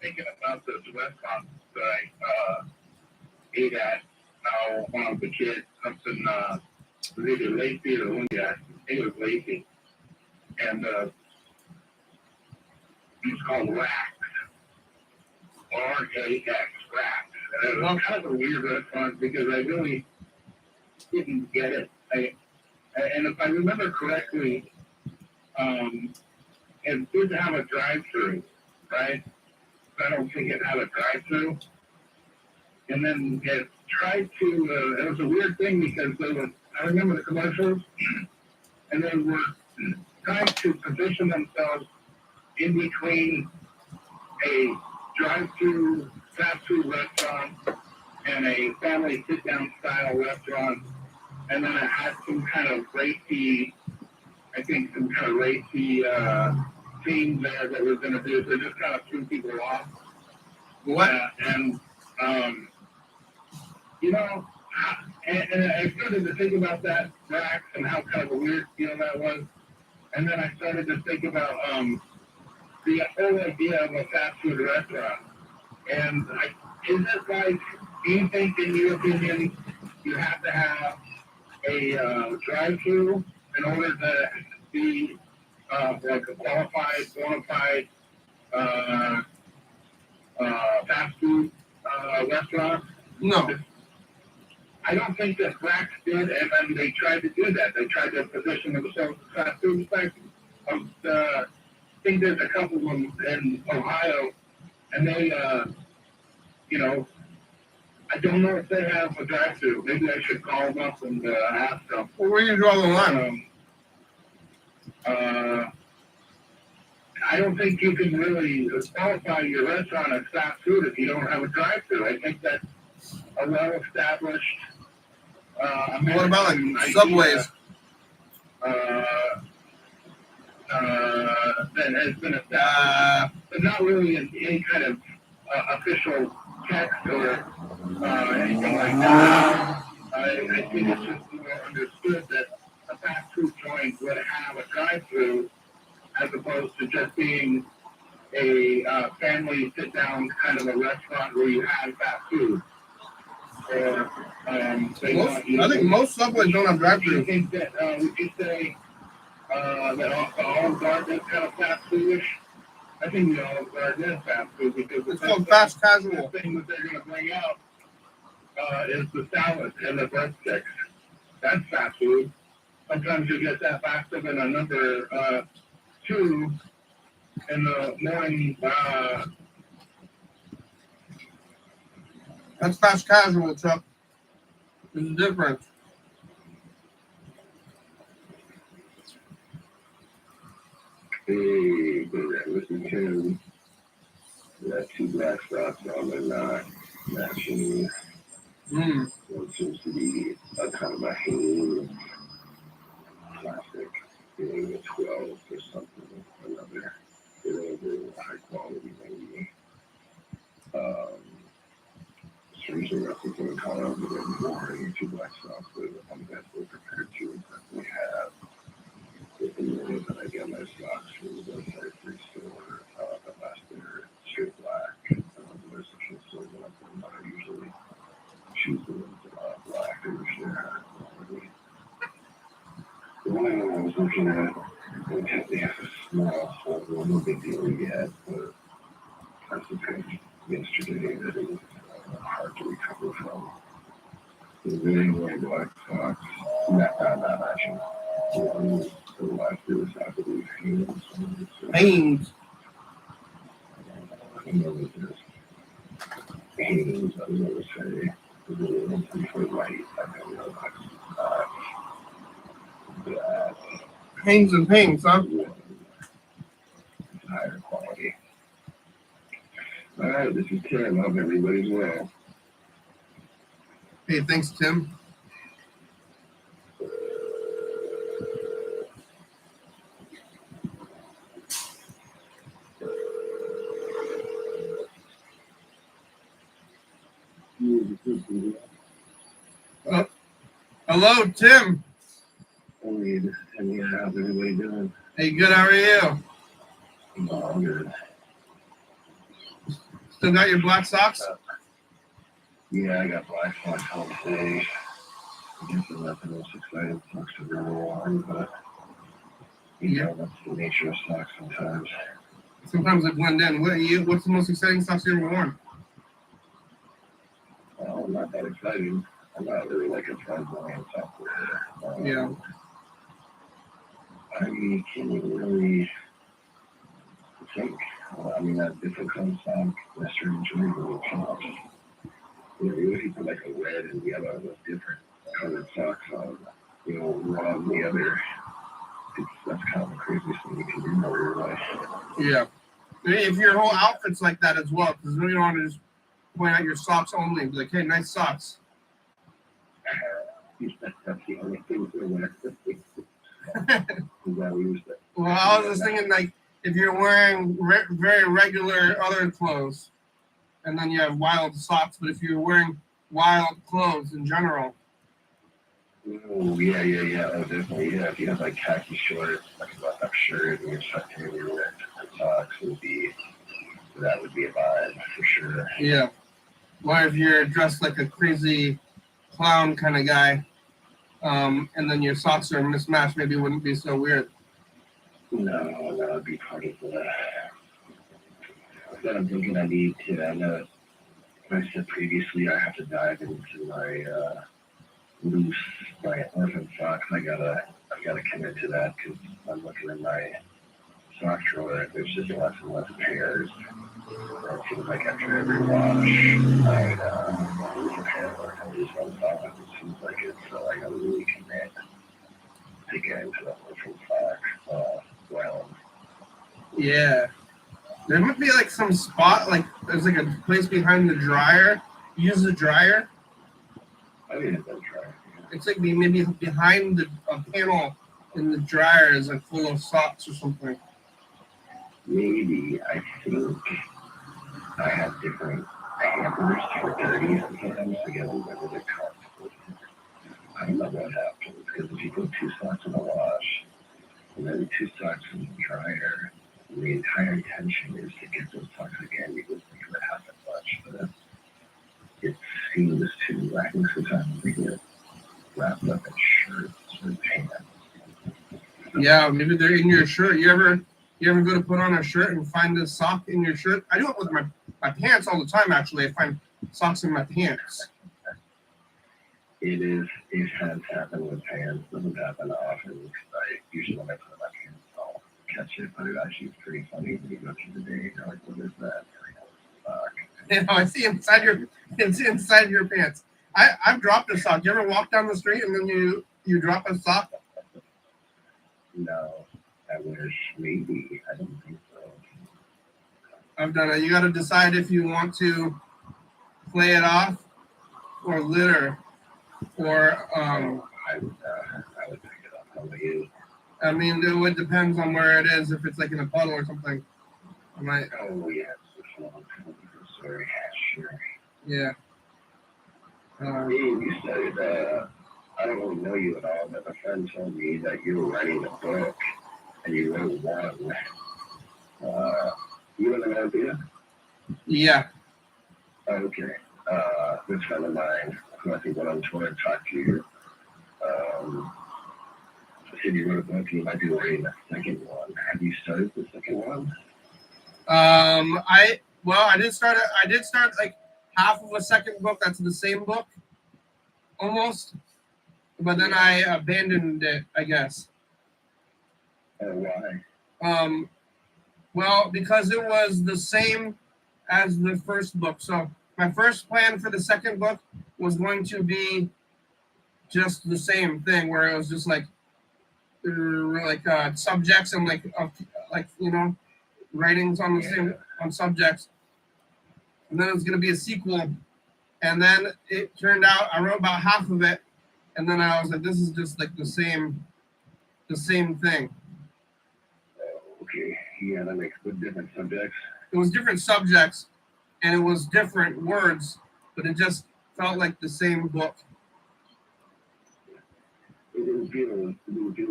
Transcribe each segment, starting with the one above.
thinking about this restaurant that I ate at. One of the kids, something was either Lacey or Lindy. I think it was Lacey, and it was called Rack. R-A-X, Rack. And it was kind of a weird restaurant because I really didn't get it. And if I remember correctly, it did have a drive-through, right? I don't think it had a drive-through. And then it tried to, it was a weird thing because I remember the commercials, and they were trying to position themselves in between a drive-through fast food restaurant and a family sit-down style restaurant. And then it had some kind of racy, theme there that was going to do. So it just kind of threw people off. What? And I started to think about that Rack and how kind of a weird deal that was. And then I started to think about the whole idea of a fast food restaurant. And is it like, do you think, in your opinion, you have to have a drive-through in order to be like a qualified, bona fide fast food restaurant? No. I don't think that Blacks did, and then they tried to do that. They tried to position themselves as fast food. In fact, I think there's a couple of them in Ohio, and they, I don't know if they have a drive-through. Maybe I should call them up and ask them. Well, where do you draw the line? I don't think you can really qualify your restaurant as fast food if you don't have a drive-through. I think that's a well-established what about like Subways? That has been established, but not really in any kind of official text or anything like that. I think it's just more understood that a fast food joint would have a drive-through as opposed to just being a family sit-down kind of a restaurant where you have fast food. Or, I think most Subways don't have drive-through. Do you think that, would you say that Olive Garden is kind of fast foodish? I think the Olive Garden is fast food because it's called fast casual. The thing that they're going to bring out is the salad and the breadsticks. That's fast food. Sometimes you get that faster than a number 2 in the morning. That's fast casual, Chuck. There's a difference. Hey, listen to that 2 black stocks on the not matching. What seems to be a kind of a Hanes classic, being a 12 or something, another, high quality maybe. Strangely, I think in Colorado, we're more in 2 black stocks, but I'm definitely prepared to definitely have. With the money that I get my stocks from the website free store, the last year, straight black. There's a few stores that I usually choose the ones black. They usually have quality. The one I was looking at, they have a small hole, no big deal yet, but that's the thing yesterday that it was hard to recover from. The really white black stocks, not matching. The last year was, I believe, Hanes. Hanes. I don't know what it is. Hanes, I don't know what to say. The really one for white, I don't know that. Hanes and Pings, huh? Higher quality. All right, this is Tim. I hope everybody's well. Hey, thanks, Tim. Hello, Tim. How's everybody doing? Hey, good. How are you? I'm good. Still got your black socks? Yeah, I got black socks all today. I guess I'm not the most exciting socks to wear on, but you know, that's the nature of socks sometimes. Sometimes they blend in. What's the most exciting socks you ever worn? Well, not that exciting. I'm not really like a fan of sock wear. Yeah. I can't even really think. I mean, that different kind of sock necessarily enjoyable socks. You know, even if you put like a red and yellow with different colored socks on, you know, one on the other, that's kind of the craziest thing you can do in your life. Yeah. If your whole outfit's like that as well, because you don't want to just point out your socks only and be like, hey, nice socks. That's the only thing we're wearing. Well, I was just thinking, like, if you're wearing very regular other clothes, and then you have wild socks, but if you're wearing wild clothes in general. Oh, yeah. Oh, definitely, yeah. If you have, like, khaki shorts, like a button-up shirt, and you're tucking in your socks, that would be a vibe, for sure. Yeah. Or if you're dressed like a crazy clown kind of guy, and then your socks are mismatched, maybe it wouldn't be so weird. No, that would be part of the... But I'm thinking I need to, I know, like I said previously, I have to dive into my my orphan socks. I gotta commit to that because I'm looking at my sock drawer. There's just less and less pairs. It seems like after every wash, I lose a pair or I lose one sock. It seems like it, so I gotta really commit to get into the orphan sock. Well, Yeah. There might be like some spot, like there's like a place behind the dryer. Use the dryer. I didn't know dryer. It's like maybe behind a panel in the dryer is like full of socks or something. Maybe I think I have different hampers for dirty sometimes to get whatever they're called. I don't know what happens because if you put 2 socks in the wash and then 2 socks in the dryer, the entire intention is to get those socks again because it happens much. But it seems to, I think sometimes they get wrapped up in shirts or pants. Yeah, maybe they're in your shirt. You ever go to put on a shirt and find a sock in your shirt? I do it with my pants all the time, actually. I find socks in my pants. It has happened with pants. It doesn't happen often because I usually when I put on my pants, I'll catch it. But it actually is pretty funny when you go through the day. You're like, what is that? You know, I see inside your pants. I've dropped a sock. You ever walk down the street and then you drop a sock? No, I wish maybe. I don't think so. I've done it. You got to decide if you want to play it off or litter, or I would pick it up. How about you? I mean, it depends on where it is. If it's like in a puddle or something, I might. Oh yeah, sorry. Sure. Yeah. Hey, you said I don't really know you at all, but a friend told me that you were writing a book and you wrote one. You have an idea? Yeah. Okay. This friend of mine, who I think went on tour and talked to you, said you wrote a book and you might be writing a second one. Have you started the second one? I did start like half of a second book. That's the same book, almost. But then I abandoned it, I guess. Why? Well, because it was the same as the first book. So my first plan for the second book was going to be just the same thing, where it was just like subjects and like you know, writings on the same on subjects. And then it was going to be a sequel. And then it turned out I wrote about half of it, and then I was like, this is just like the same thing. Okay. Yeah, that makes good different subjects. It was different subjects, and it was different words, but it just felt like the same book. It didn't feel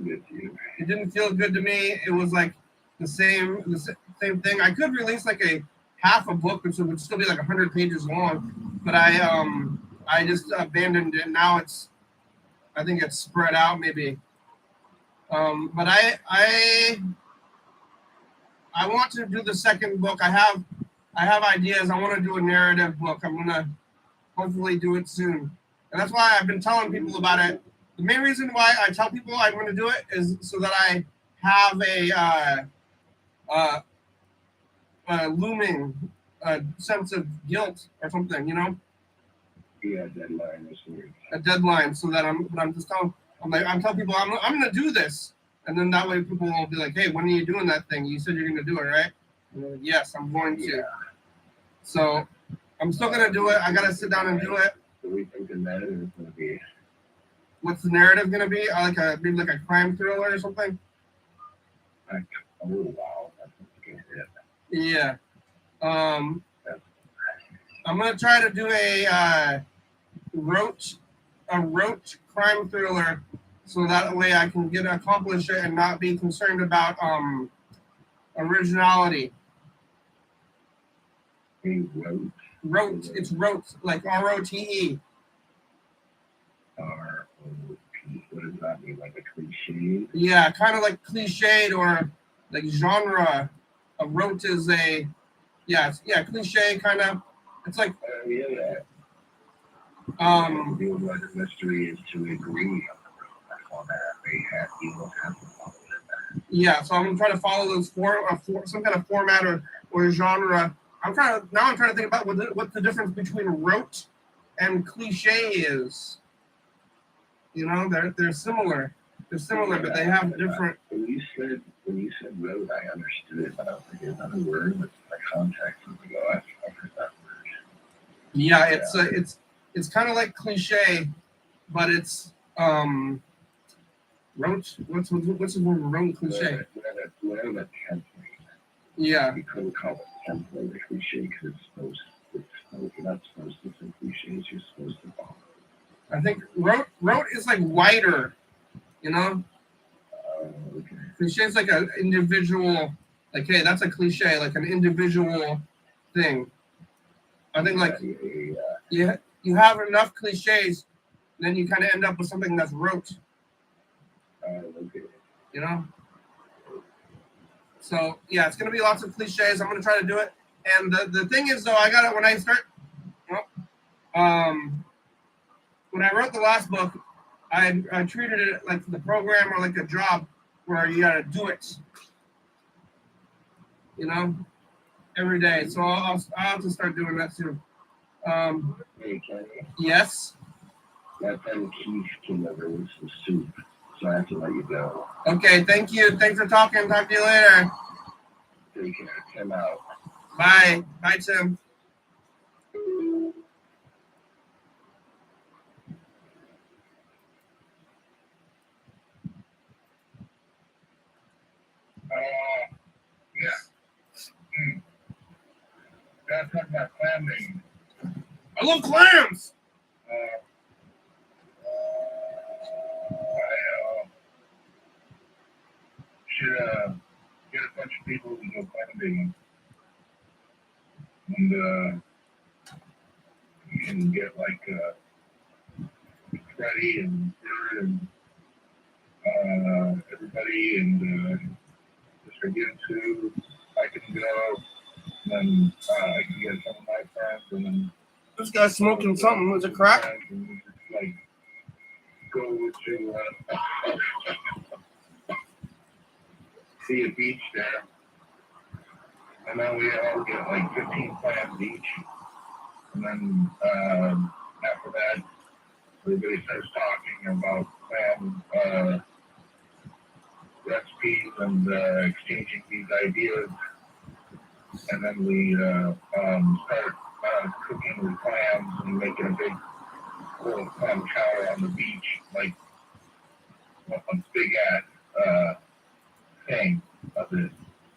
good to you. It didn't feel good to me. It was like the same thing. I could release like a half a book, which would still be like 100 pages long. But I just abandoned it. Now I think it's spread out maybe. But I want to do the second book. I have ideas. I want to do a narrative book. I'm gonna hopefully do it soon. And that's why I've been telling people about it. The main reason why I tell people I'm going to do it is so that I have a looming sense of guilt or something, you know? Yeah, deadline this week. A deadline, so that I'm just telling people I'm going to do this, and then that way people will be like, hey, when are you doing that thing? You said you're going to do it, right? Like, yes, I'm going to. Yeah. So I'm still going to do it. I got to sit down and do it. So we think the narrative is going to be. What's the narrative going to be? Maybe like a crime thriller or something? Like, oh, wow. That's good. Yeah. I'm going to try to do a rote crime thriller, so that way I can accomplish it and not be concerned about originality. Hey, rote. Rote. It's rote, like ROTE. ROT. What does that mean? Like a cliche? Yeah, kind of like cliched or like genre. A rote is a cliche kind of. It's like Yeah. The murder mystery is to agree on the format they have. You don't have to follow it. Yeah, so I'm gonna try to follow those some kind of format or genre. I'm trying to think about what the difference between rote and cliche is. You know, they're similar. They're similar, but they have different. When you said rote, I understood it, but I was like, is that a word? But my context was like, oh, I've heard that word. Yeah, it's kind of like cliche, but it's rote. What's the word rote cliche? Whatever the template. Yeah. You couldn't call it template a cliche because you're not supposed to say cliches. You're supposed to follow. I think rote is like wider, you know. Okay. Cliche is like an individual, like, hey, that's a cliche, like an individual thing. I think like you have enough cliches, then you kind of end up with something that's rote. Okay. You know. So yeah, it's gonna be lots of cliches. I'm gonna try to do it. And the thing is though, I got it when I start. When I wrote the last book, I treated it like the program or like a job where you gotta do it. You know, every day. So I'll have to start doing that soon. Hey, Kenny. Yes. My friend Keith came over with some soup, so I have to let you go. Okay, thank you. Thanks for talking. Talk to you later. Take care. Tim out. Bye. Bye, Tim. Yeah. Gotta talk about clam bake. I love clams. I should get a bunch of people to go clam baking. And you can get like Freddie and Bird and everybody and just forget to I can go and then I can get some of my friends and then This guy's smoking something. Is it crack? and we just like go to see a beach there. And then we all get like 15 clams each. And then after that, everybody starts talking about clam recipes and exchanging these ideas. And then we start cooking with clams and making a big little clam chowder on the beach, like a big ass thing of it.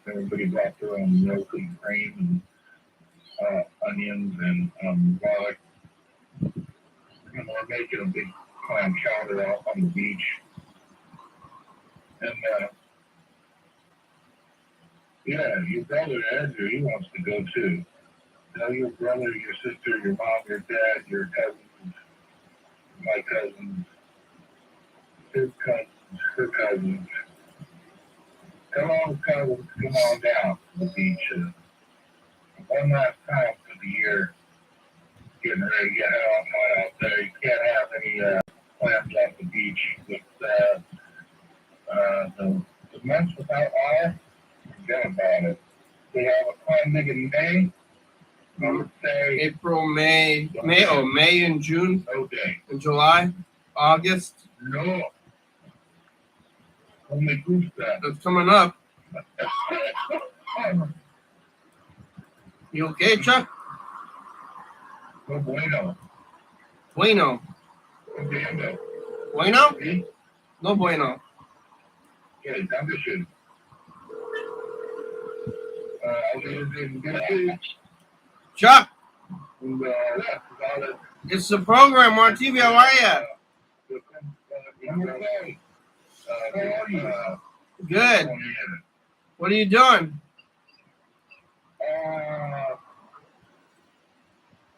Everybody brought their own milk and cream and onions and garlic. And we're making a big clam chowder out on the beach. And yeah, your brother Andrew, he wants to go too. Tell your brother, your sister, your mom, your dad, your cousins, my cousins, his cousins, her cousins. Come on, cousins, come on down to the beach. One last time for the year. Getting ready to get out there. You can't have any plans off the beach with the months without water. Forget about it. We have a plan big in May. I would say April, May, and June, no day. and July, August. No. Only goose that. That's coming up. You okay, Chuck? No bueno. Bueno. Entiendo. Bueno? ¿Sí? No bueno. Okay, Dankeschön. Also, Chuck, and that's about it. it's the program. We're on TV. How are you? Good. What are you doing?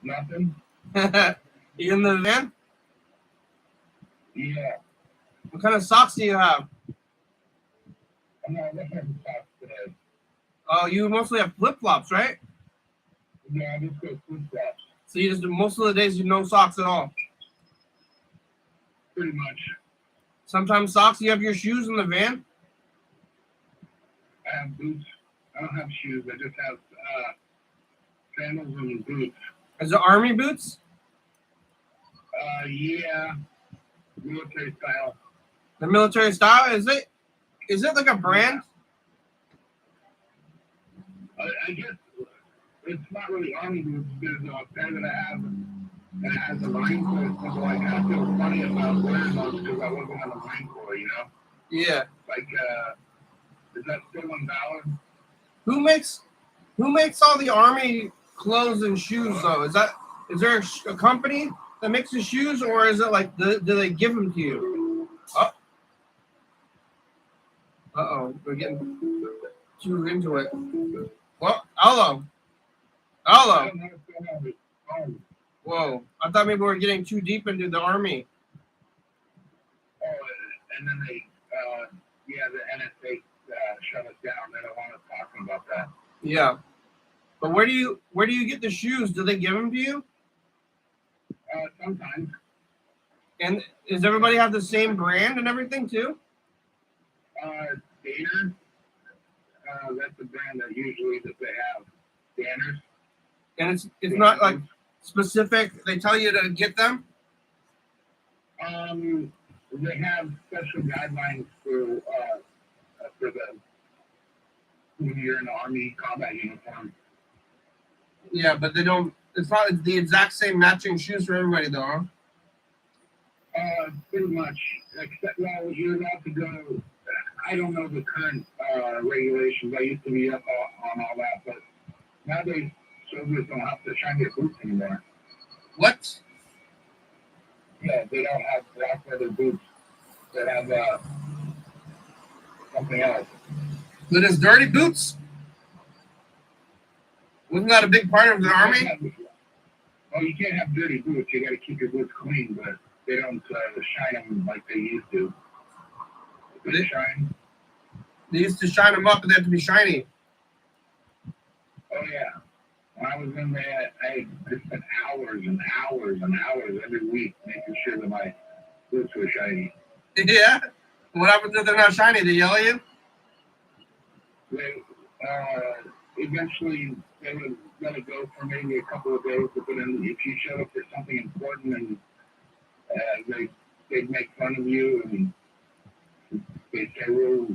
Nothing. You in the van? Yeah. What kind of socks do you have? I'm not looking at the socks today. Oh, you mostly have flip-flops, right? Yeah, I just go flip flops. So you just do most of the days you no socks at all. Pretty much. Sometimes socks. You have your shoes in the van. I have boots. I don't have shoes. I just have sandals and boots. Is it army boots? Yeah. Military style. The military style? Is it? Is it like a brand? I guess it's not really army boots. There's a pair that I have that has a line for it. So like, I feel funny about wearing those because I wasn't on the line for it, you know? Yeah. Like, is that still $1? Who makes all the army clothes and shoes though? Is there a company that makes the shoes, or is it like do they give them to you? Oh, we're getting too into it. Well, hello. Whoa, I thought maybe we were getting too deep into the army. Oh, and then they, the NSA shut us down. They don't want us talking about that. Yeah, but where do you get the shoes? Do they give them to you? Sometimes. And does everybody have the same brand and everything too? Danner. That's the brand that usually that they have. Danners. And it's not like specific. They tell you to get them. They have special guidelines for the when you're in the Army combat uniform. Yeah, but they don't. It's not the exact same matching shoes for everybody, though. Huh? Pretty much. Except, well, you're allowed to go. I don't know the current regulations. I used to be up on all that, but nowadays soldiers don't have to shine their boots anymore. What? Yeah, they don't have black leather boots. They have something else. That is dirty boots. Wasn't that a big part of the army? Oh, you can't have dirty boots. You got to keep your boots clean, but they don't shine them like they used to. They shine. They used to shine them up, and they had to be shiny. Oh yeah. When I was in there, I spent hours and hours and hours every week making sure that my boots were shiny. Yeah. What happens if they're not shiny? They yell at you? They eventually they would let it go for maybe a couple of days, but then if you showed up for something important, and they'd make fun of you, and they'd say, well,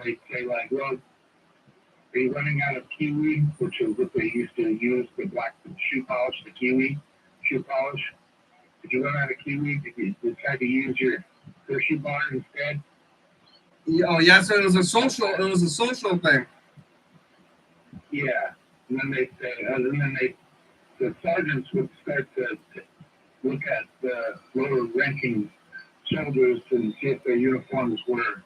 they'd say like, well, are you running out of kiwi, which is what they used to use, the black shoe polish, the kiwi shoe polish. Did you run out of kiwi? Did you decide to use your Hershey bar instead? Oh yeah, so it was a social thing. Yeah, and then they say, the sergeants would start to look at the lower ranking soldiers and see if their uniforms were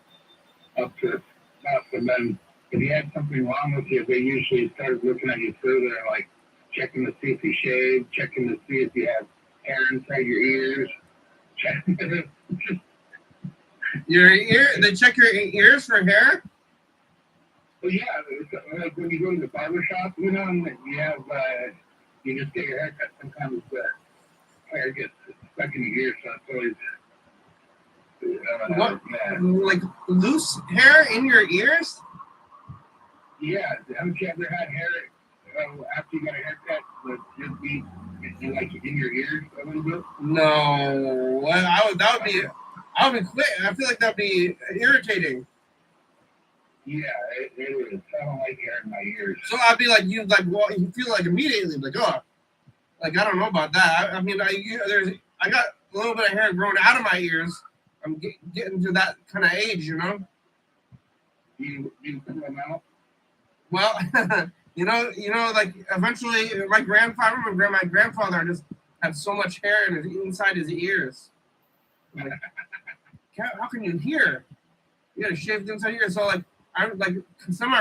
up to snuff. And then if you had something wrong with you, they usually started looking at you further, like checking to see if you shave, checking to see if you have hair inside your ears. Your ear? They check your ears for hair? Well, yeah, it's like when you go to the barber shop, you know, and you have, you just get your hair cut. Sometimes hair gets stuck in your ears, so it's always, What? yeah. Like loose hair in your ears? Yeah, haven't you ever had hair after you got a haircut that just be like in your ears a little bit? No. Well, that would be quick. I feel like that'd be irritating. Yeah, it is. I don't like hair in my ears. So I'd be like, you feel like immediately like, oh, like I don't know about that. I mean, I got a little bit of hair growing out of my ears. I'm getting to that kind of age, you know. You pull them out? Well, you know, like eventually, my grandfather just had so much hair inside his ears. Like, how can you hear? You gotta shave the inside your ears. So like,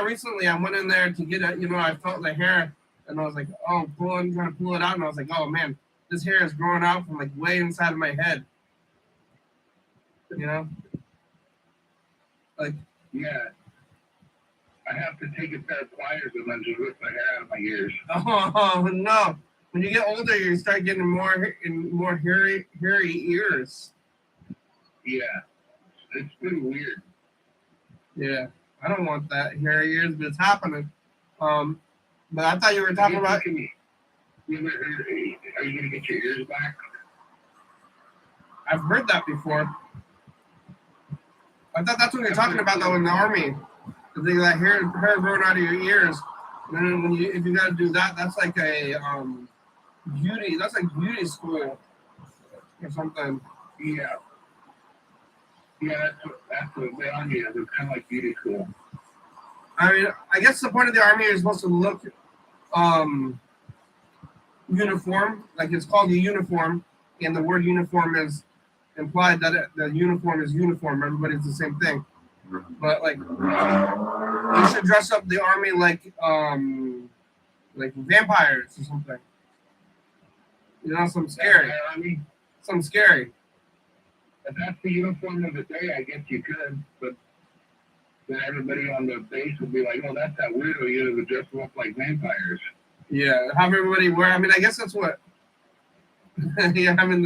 recently I went in there to get I felt the hair and I was like, oh, trying to pull it out, and I was like, oh man, this hair is growing out from like way inside of my head. You know, like yeah. I have to take a pair of pliers and then just rip the hair out of my ears. Oh no! When you get older, you start getting more hairy ears. Yeah, it's pretty weird. Yeah, I don't want that hairy ears, but it's happening. But I thought you were talking about. You ever heard, are you gonna get your ears back? I've heard that before. I thought that's what you're talking about though in the army. The thing like hair growing out of your ears. And then if you gotta do that, that's like a beauty. That's like beauty school or something. Yeah. Yeah, that's what the army is. It's kind of like beauty school. I mean, I guess the point of the army is supposed to look uniform. Like it's called a uniform, and the word uniform is implied that the uniform is uniform. Everybody's the same thing. But like, you should dress up the army like vampires or something. You know, something scary. Something scary. If that's the uniform of the day, I guess you could. But then everybody on the base would be like, "Oh, that's that weirdo. You would dress them up like vampires." Yeah, have everybody wear. I mean, I guess that's what. Yeah, I mean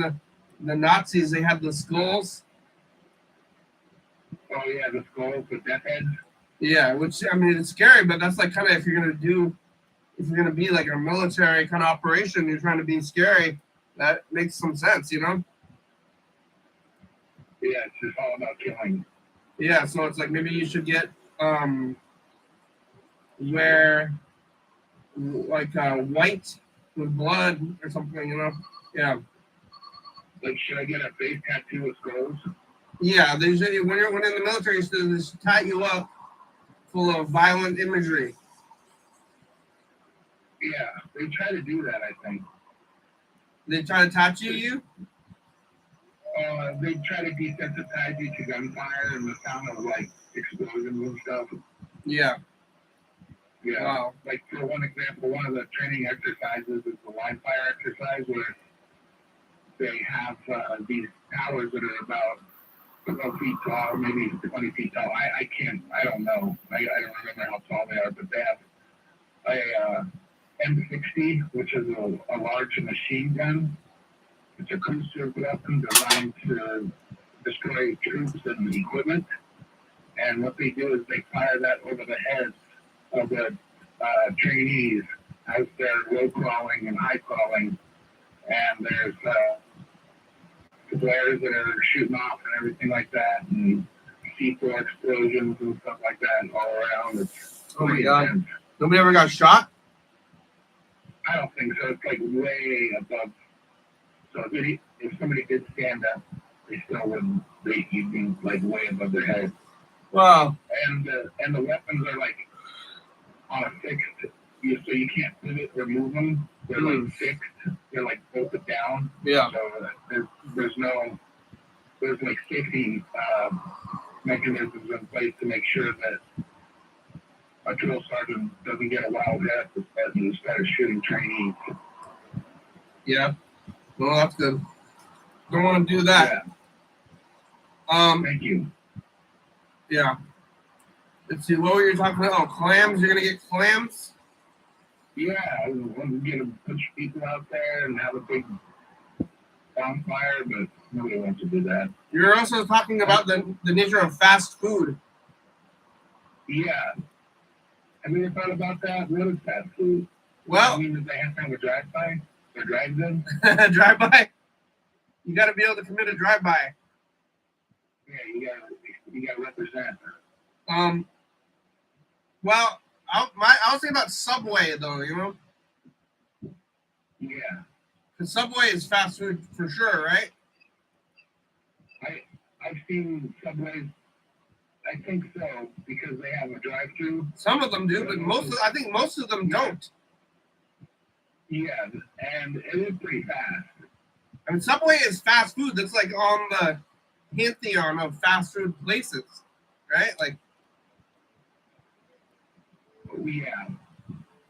the Nazis. They had the skulls. Oh yeah, the skulls, the death heads. Yeah, which I mean it's scary, but that's like kind of if you're gonna be like a military kind of operation, you're trying to be scary. That makes some sense, you know. Yeah, it's just all about killing. Yeah, so it's like maybe you should get wear like white with blood or something, you know. Yeah. Like, should I get a face tattoo with skulls? Yeah, when you're in the military, they should tie you up full of violent imagery. Yeah, they try to do that, I think. They try to tattoo you? They try to desensitize you to gunfire and the sound of like explosions and stuff. Yeah. Yeah. Wow. Like for one example, one of the training exercises is the line fire exercise where they have these towers that are about 12 feet tall, maybe 20 feet tall. I don't know. I don't remember how tall they are, but they have a M60, which is a large machine gun. It's a cruise weapon designed to destroy troops and equipment. And what they do is they fire that over the heads of the trainees as they're low crawling and high crawling. And there's flares that are shooting off and everything like that, and C4 explosions and stuff like that all around. It's oh my god! Intense. Nobody ever got shot? I don't think so. It's like way above. So if somebody did stand up, they still wouldn't. You'd be like way above their head. Wow. And the weapons are like on a fixed. So you can't pivot or move them. They're like fixed. They're like bolted down. Yeah. So there's like safety mechanisms in place to make sure that a drill sergeant doesn't get a wild head instead of shooting trainees. Yeah. Well, that's good. Don't want to do that. Yeah. Thank you. Yeah. Let's see. What were you talking about? Oh, clams. You're gonna get clams. Yeah, I want to get a bunch of people out there and have a big bonfire, but nobody wants to do that. You're also talking about the nature of fast food. Yeah. Have you ever thought about that? What is fast food? Well, I mean, that they have to have a drive-by or drive-in? drive-by. You got to be able to commit a drive-by. Yeah, you got to represent. Well, I'll say about Subway though. You know. Yeah. The Subway is fast food for sure, right? I've seen Subways. I think so because they have a drive-through. Some of them do, but I think most of them don't. Yeah, and it is pretty fast. I mean, Subway is fast food. That's like on the pantheon of fast food places, right? Like, yeah.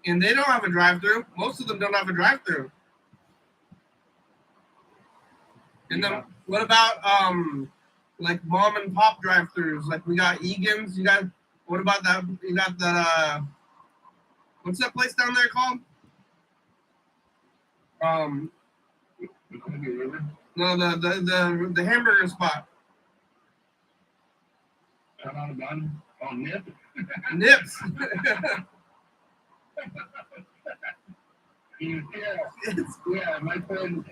And they don't have a drive-through. Most of them don't have a drive-through. And then what about like mom and pop drive-throughs? Like we got Egan's. What about that? You got that what's that place down there called? No, the hamburger spot. Turn on a bun. Oh, Nips. Nips. Yeah, my friend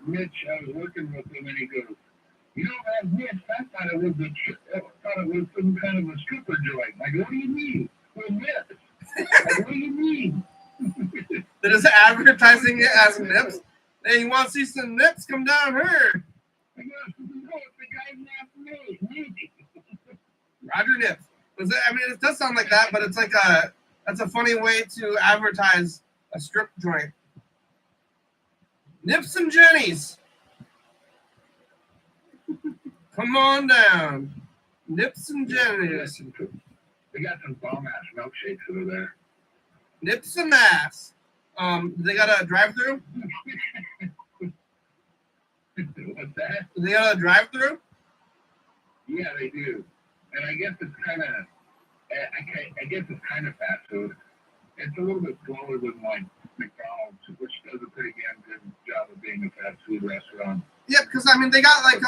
Mitch, I was working with him, and he goes, "You know, that Mitch, I thought it was some kind of a stripper joint." I go, "What do you mean? Well, Mitch." What do you mean? They're just advertising it as Nips. Hey, you want to see some Nips? Come down here. I go, "No, it's the guy's last name, Roger Nips." I mean, it does sound like that, but it's like that's a funny way to advertise a strip joint. Nips and Jenny's. Come on down. Nips and Jenny's. They got some bomb ass milkshakes over there. Nips and ass. They got a drive-through? What's that? They got a drive-through? Yeah, they do. And I guess it's kind of, fast food. It's a little bit slower than like McDonald's, which does a pretty damn good job of being a fast food restaurant. Yeah, because I mean they got like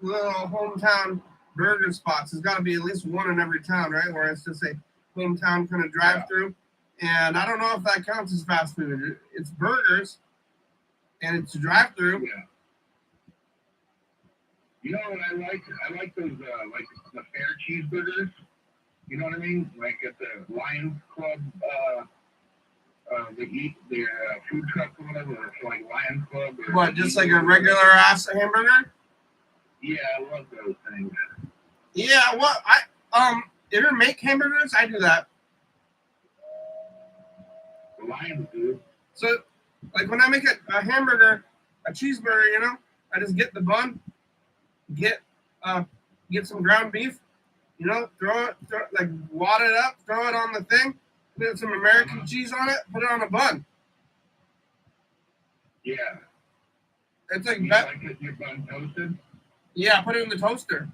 little hometown burger spots. There's got to be at least one in every town, right? Where it's just a hometown kind of drive-through. Yeah. And I don't know if that counts as fast food. It's burgers, and it's a drive-through. Yeah. You know what I like? I like those like the fair cheeseburgers. You know what I mean? Like at the Lions Club, they eat their food truck or whatever. It's like Lions Club. What? Just like a regular ass hamburger? Yeah, I love those things. Yeah. What? You ever make hamburgers? I do that. The Lions do. So, like when I make a hamburger, a cheeseburger, you know, I just get the bun. Get some ground beef, you know, throw like wad it up, throw it on the thing, put some American cheese on it, put it on a bun. Yeah. It's like like your bun toasted? Yeah, put it in the toaster.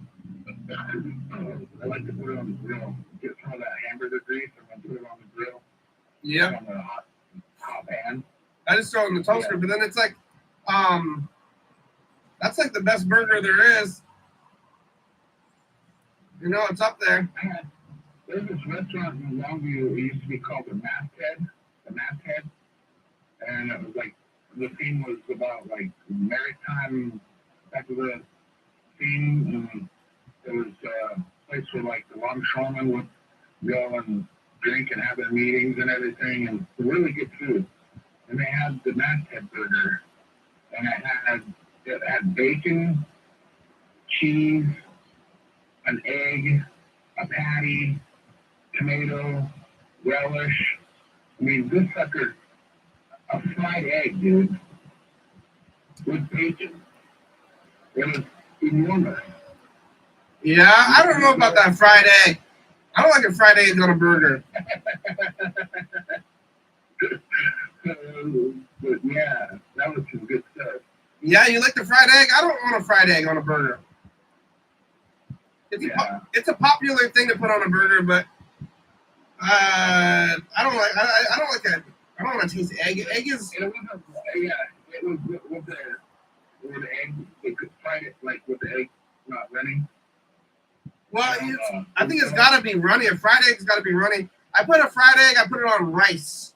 I like to put it on the grill. Get some of that hamburger grease and then put it on the grill. Yeah. On the hot pan. I just throw it in the toaster, but then it's like that's like the best burger there is. You know, it's up there. There's this restaurant in Longview. It used to be called the Masthead. And it was like, the theme was about like maritime type of a theme. And it was a place where like the longshoremen would go and drink and have their meetings and everything. And really good food. And they had the Masthead burger. And it had bacon, cheese, an egg, a patty, tomato, relish. I mean, this sucker, a fried egg, dude, with bacon. It was enormous. Yeah, I don't know about that fried egg. I don't like a fried egg on a burger. But yeah, that was some good stuff. Yeah, you like the fried egg? I don't want a fried egg on a burger. It's a popular thing to put on a burger, but I don't like. I don't like that. I don't want to taste egg. Egg is. It was with the egg. They could fry it like with the egg not running. Well, I think it's got to be runny. A fried egg's got to be runny. I put a fried egg. I put it on rice.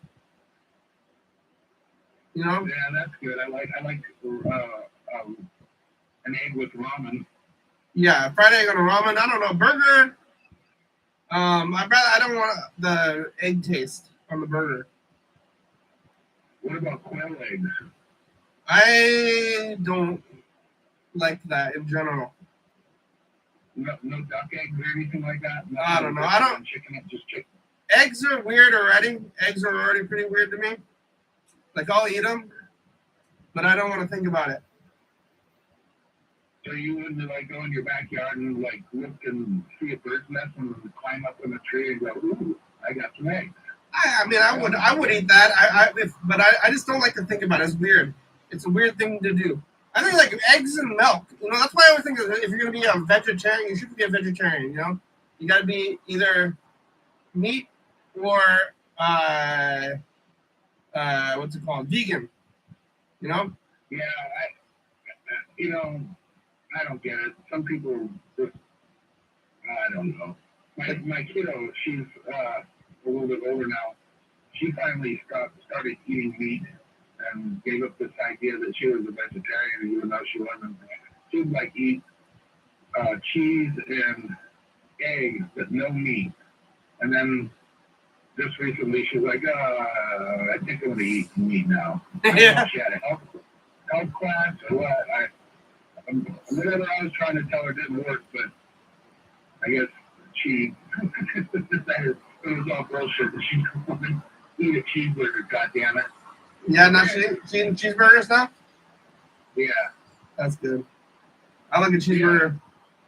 You know. Yeah, that's good. I like an egg with ramen. Yeah, fried egg on a ramen. I don't know, burger. I don't want the egg taste on the burger. What about quail eggs? I don't like that in general. No duck eggs or anything like that. I don't know. I don't. Just chicken. Eggs are weird already. Eggs are already pretty weird to me. Like I'll eat them, but I don't want to think about it. So you wouldn't like go in your backyard and like look and see a bird's nest and climb up in a tree and go, "Ooh, I got some eggs." I mean, I would eat that. But I just don't like to think about it. It's weird. It's a weird thing to do. I think like eggs and milk. You know, that's why I always think if you're gonna be a vegetarian, you shouldn't be a vegetarian. You know, you got to be either meat or what's it called, vegan. You know? Yeah, I don't get it. Some people just, I don't know. My kiddo, she's a little bit older now. She finally started eating meat and gave up this idea that she was a vegetarian, even though she wasn't. She would like eat cheese and eggs, but no meat. And then just recently, she was like, I think I'm going to eat meat now. Yeah. She had a health class or what. Whatever I was trying to tell her didn't work, but I guess she decided it was all bullshit that she couldn't eat a cheeseburger, goddammit. Yeah, now she eating cheeseburgers now? Yeah. That's good. I like a cheeseburger. Yeah.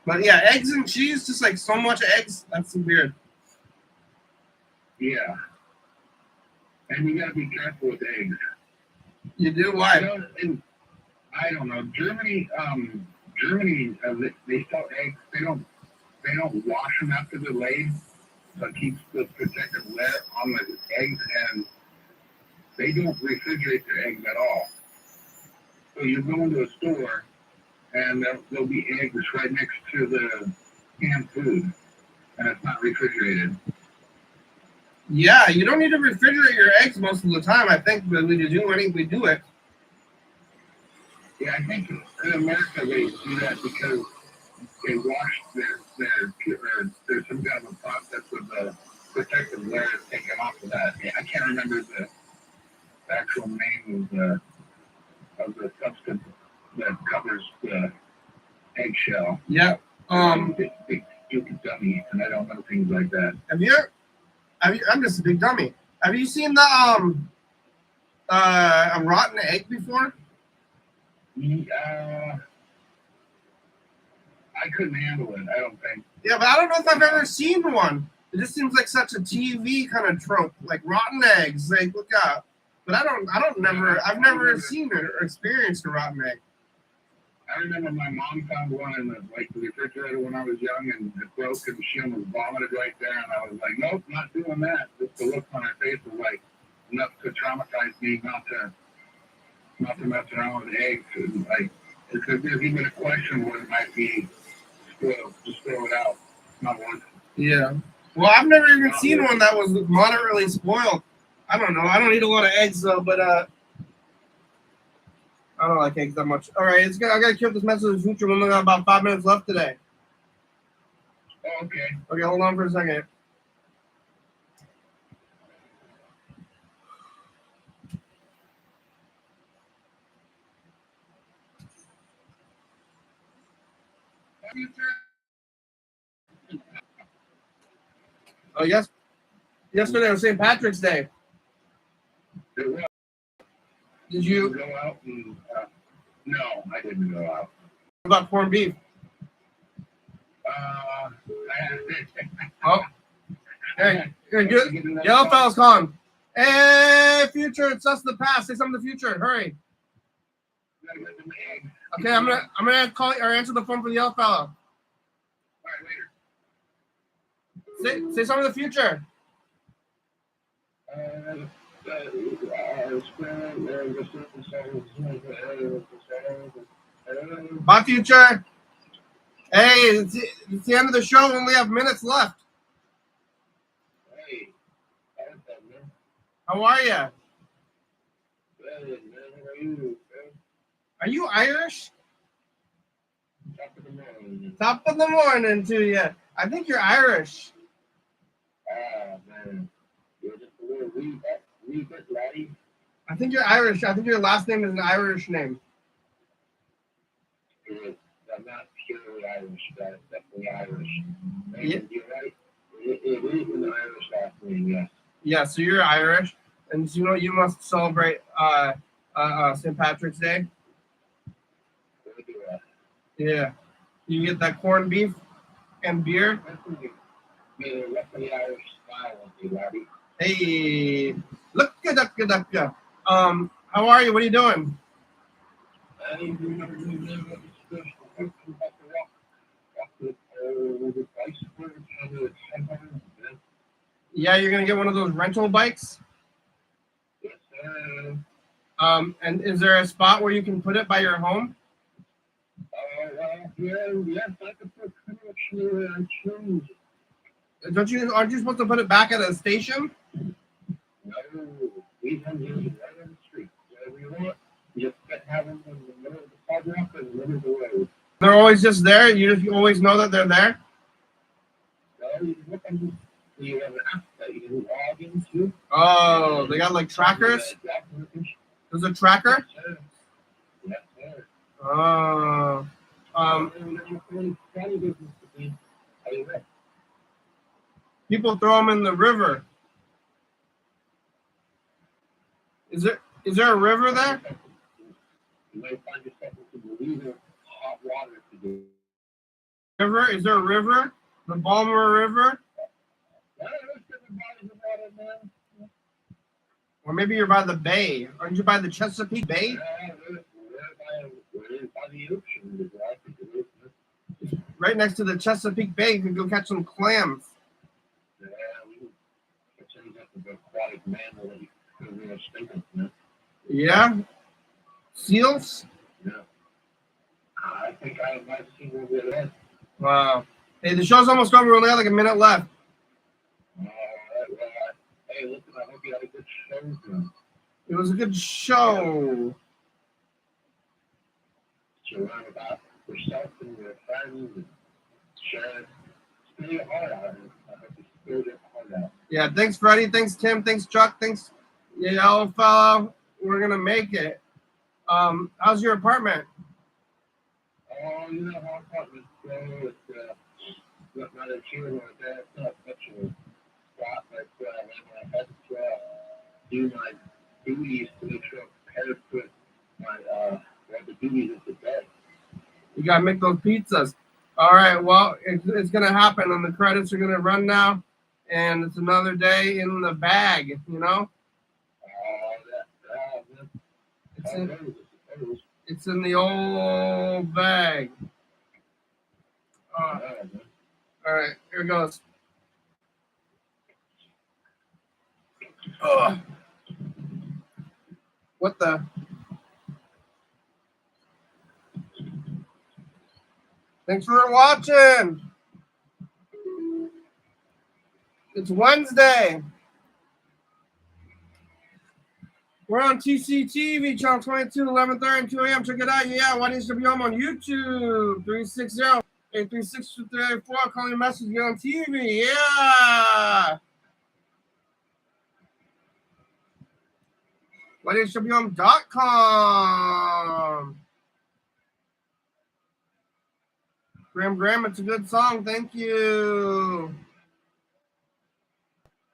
But yeah, eggs and cheese, just like so much eggs, that's weird. Yeah. And you gotta be careful with eggs. You do? Why? I don't know. Germany, they sell eggs. They don't wash them after they're laid, so it keeps the protective layer on the eggs, and they don't refrigerate their eggs at all. So you go into a store, and there'll be eggs right next to the canned food, and it's not refrigerated. Yeah, you don't need to refrigerate your eggs most of the time, I think, but when you do, we do it. Yeah, I think in America they do that because they wash there's some kind of a process with the protective layer taken off of that. I can't remember the actual name of the substance that covers the eggshell. Yeah. Big stupid dummy, and I don't know things like that. I'm just a big dummy. Have you seen the a rotten egg before? I couldn't handle it. I don't think. Yeah, but I don't know if I've ever seen one. It just seems like such a TV kind of trope, like rotten eggs. Like, look out! But I've never seen it or experienced a rotten egg. I remember my mom found one in the refrigerator when I was young, and it broke, and she almost vomited right there. And I was like, nope, not doing that. Just the look on her face was like enough to traumatize me not to mess around with eggs. And like, if there's even a question what it might be, just throw it out. It's not worth it. Yeah. Well, I've never even seen one that was moderately spoiled. I don't know. I don't eat a lot of eggs though, but I don't like eggs that much. All right, I gotta kill this message of the future. We only got about 5 minutes left today. Oh, okay. Okay, hold on for a second. Oh yes. Yesterday was St. Patrick's Day. Did you go out? No, I didn't go out. What about corned beef? Oh, hey, good. Yellow fella's calling. Hey, future, it's us in the past. Say something in the future. Hurry. Okay, I'm gonna call or answer the phone for the yellow fella. Say something in the future. Bye, future. Hey, it's the end of the show. We only have minutes left. Hey, How are you? good, man. How are you? Are you Irish? Top of the morning. Top of the morning to you. I think you're Irish. Ah, man. You're just a little wee bit, laddie. I think you're Irish. I think your last name is an Irish name. I'm not purely Irish, but definitely Irish. And Yeah. you're right. It is an Irish last name, yes. Yeah, so you're Irish, and you know you must celebrate St. Patrick's Day. We do that. Yeah, you get that corned beef and beer. You're roughly Irish style, laddie. Hey, look at that. How are you? What are you doing? I didn't remember you name of the special. Yeah, you're gonna get one of those rental bikes. Yes, sir. And is there a spot where you can put it by your home? Yes, I could put pretty much anywhere I choose. Aren't you supposed to put it back at a station? No, we have these right on the street. Whatever you want, you just have them in the middle of the sidewalk and the middle of the road. They're always just there. You always know that they're there. So you look on the you have an app that you can log into. Oh, they got like trackers. There's a tracker. Yes, sir. Oh, people throw them in the river. Is there a river there? You might find yourself in hot water today. River? Is there a river? The Balmer River? Or maybe you're by the bay. Aren't you by the Chesapeake Bay? Right next to the Chesapeake Bay, you can go catch some clams. Yeah? Seals? Yeah. I think I might have seen one of that. Wow. Hey, the show's almost over. We only got like a minute left. Hey, listen, I hope you had a good show. It was a good show. To learn about yourself and your friends and share. Spill your heart out. I hope you spill your heart out. Yeah, thanks, Freddie. Thanks, Tim. Thanks, Chuck. Thanks, yellow fellow. We're gonna make it. How's your apartment? Oh, you know how apartments go. It's not a cheer or that. It's not much of a spot, but I had to do my duties to make sure I'm prepared for my the duties of the day. You gotta make those pizzas. All right. Well, it's gonna happen, and the credits are gonna run now, and it's another day in the bag. You know. It's in the old bag. All right, here goes. Oh. What the? Thanks for watching. It's Wednesday. We're on TCTV, channel 22, 11:30 and 2 a.m. Check it out. Yeah, YDHWM on YouTube, 360-836-2384. Call your message, get on TV. Yeah. YDHWM.com. Graham, it's a good song. Thank you.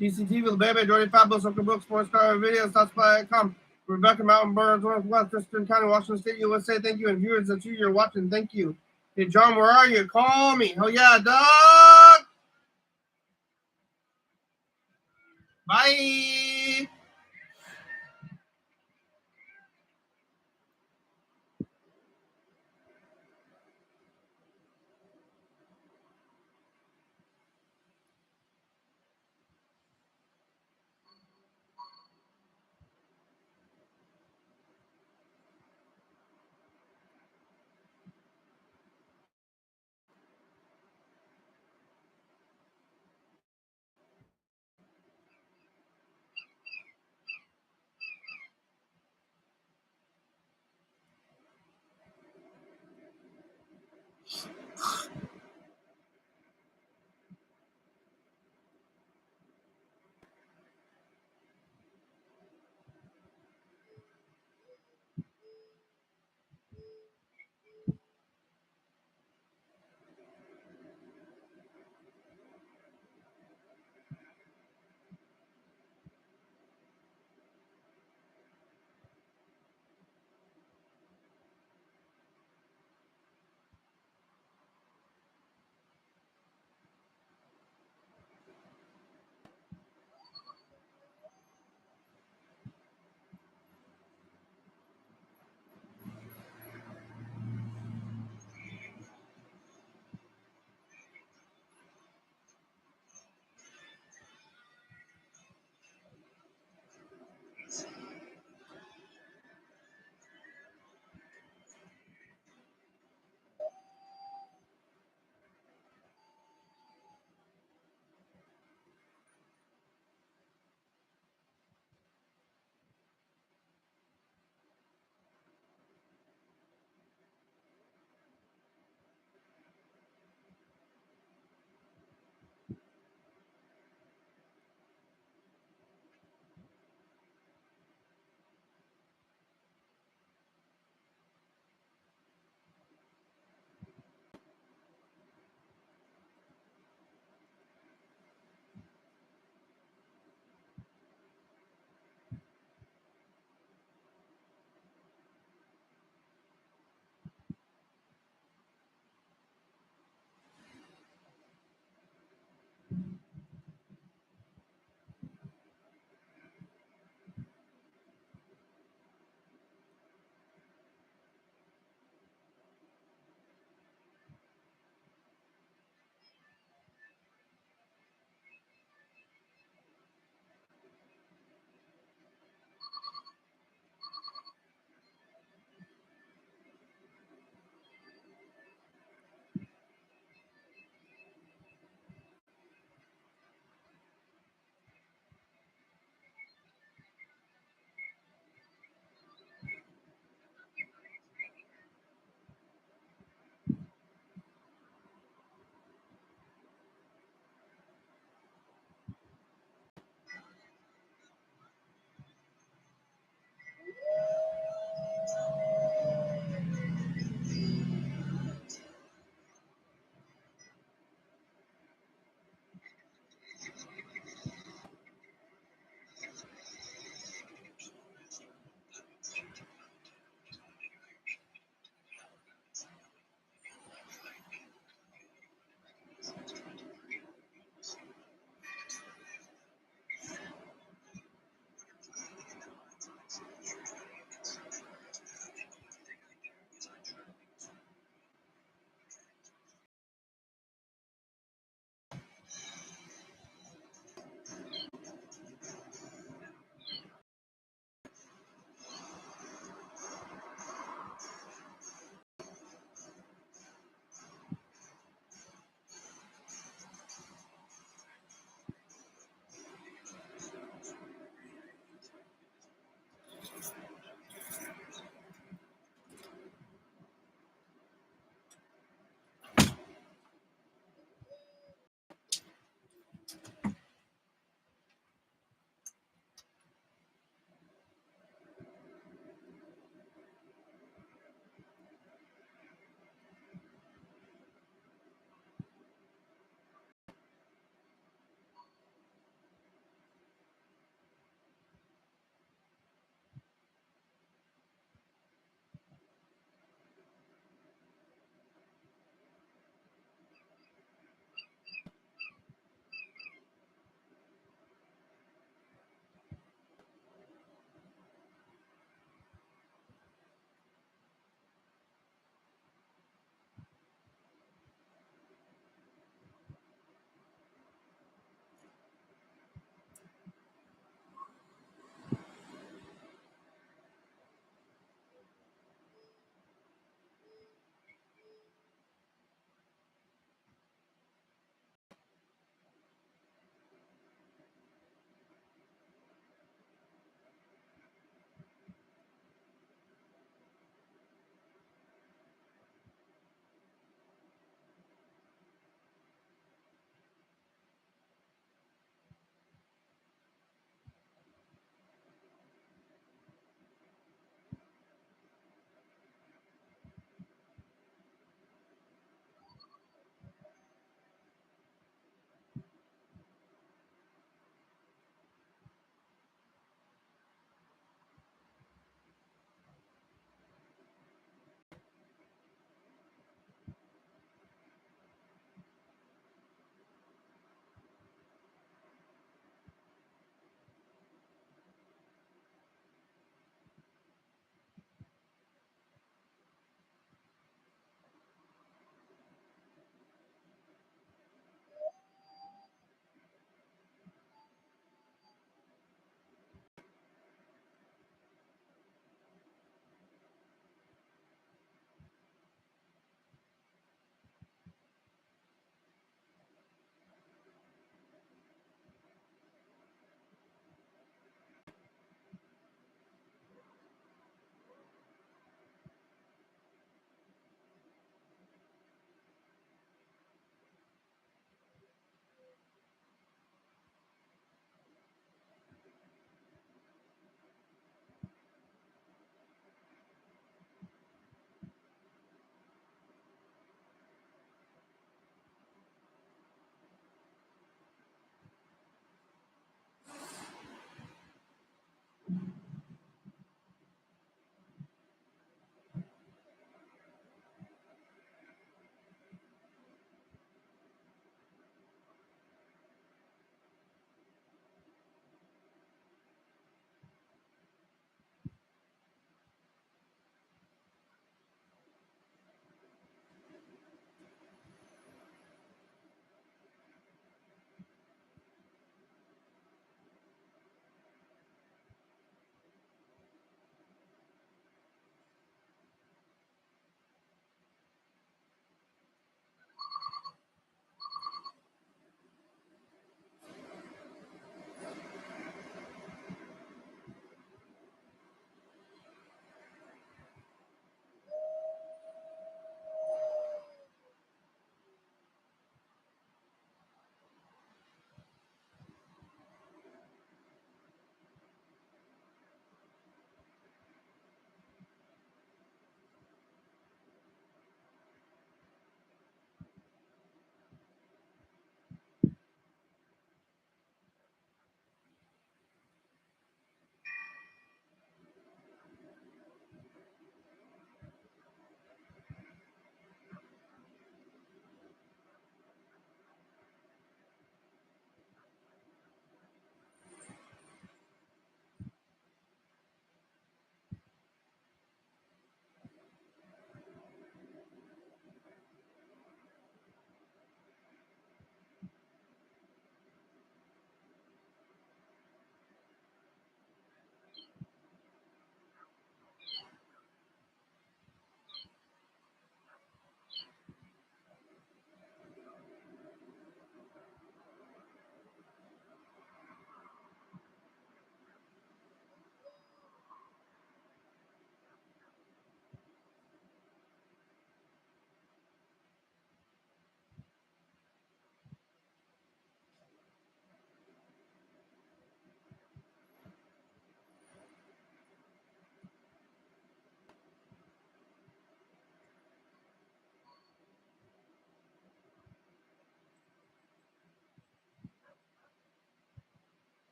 TCTV, the baby, Jordy Fabulous, Uncle Book, Sports Car Videos, That's.com. Rebecca Mountain Burns, Northwest, Thurston County, Washington State, USA. Thank you. And viewers that you're watching, thank you. Hey, John, where are you? Call me. Oh, yeah, dog. Bye.